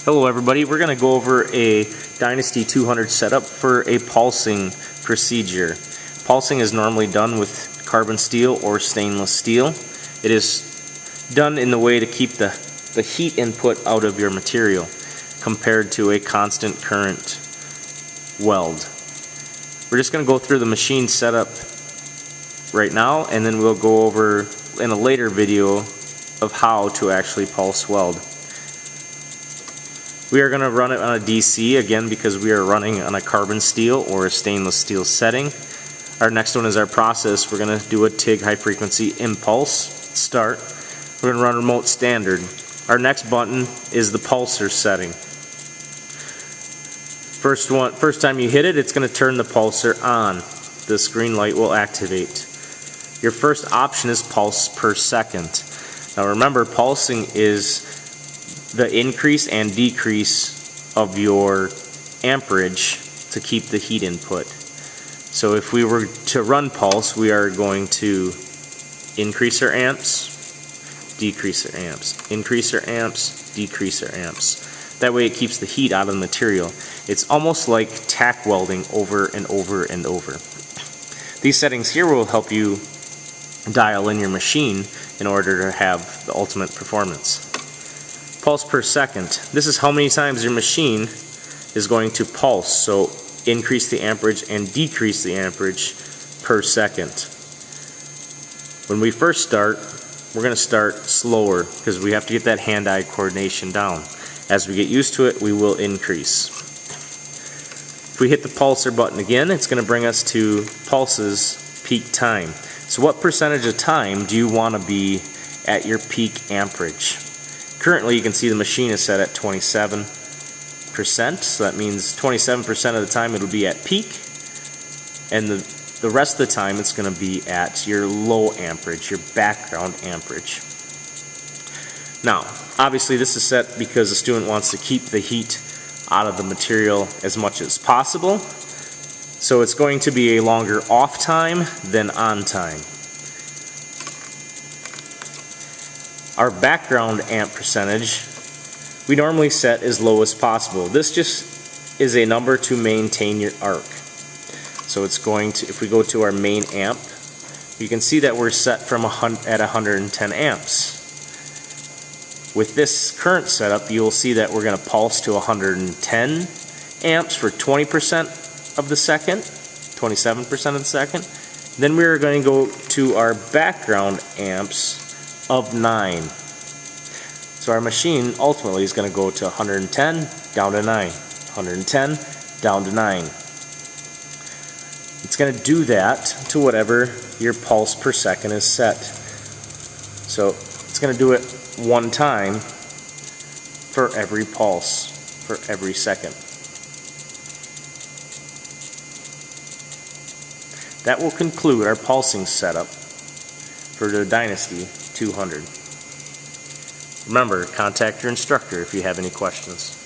Hello everybody, we're going to go over a Dynasty 200 setup for a pulsing procedure. Pulsing is normally done with carbon steel or stainless steel. It is done in the way to keep the heat input out of your material compared to a constant current weld. We're just going to go through the machine setup right now, and then we'll go over in a later video of how to actually pulse weld. We are going to run it on a DC again because we are running on a carbon steel or a stainless steel setting. Our next one is our process. We're going to do a TIG high frequency impulse start. We're going to run remote standard. Our next button is the pulsar setting. First time you hit it, it's going to turn the pulsar on. This green light will activate. Your first option is pulse per second. Now remember, pulsing is the increase and decrease of your amperage to keep the heat input. So if we were to run pulse, we are going to increase our amps, decrease our amps, increase our amps, decrease our amps. That way it keeps the heat out of the material. It's almost like tack welding over and over and over. These settings here will help you dial in your machine in order to have the ultimate performance. Pulse per second. This is how many times your machine is going to pulse. So increase the amperage and decrease the amperage per second. When we first start, we're going to start slower because we have to get that hand-eye coordination down. As we get used to it, we will increase. If we hit the pulsar button again, it's going to bring us to pulses peak time. So what percentage of time do you want to be at your peak amperage? Currently, you can see the machine is set at 27%, so that means 27% of the time it'll be at peak, and the rest of the time it's going to be at your low amperage, your background amperage. Now, obviously this is set because the student wants to keep the heat out of the material as much as possible, so it's going to be a longer off time than on time. Our background amp percentage, we normally set as low as possible. This just is a number to maintain your arc. So it's going to, if we go to our main amp, you can see that we're set from at 110 amps. With this current setup, you'll see that we're going to pulse to 110 amps for 20% of the second, 27% of the second. Then we're going to go to our background amps of 9. So our machine ultimately is going to go to 110 down to 9, 110 down to 9. It's going to do that to whatever your pulse per second is set. So it's going to do it one time for every pulse, for every second. That will conclude our pulsing setup for the Dynasty 200. Remember, contact your instructor if you have any questions.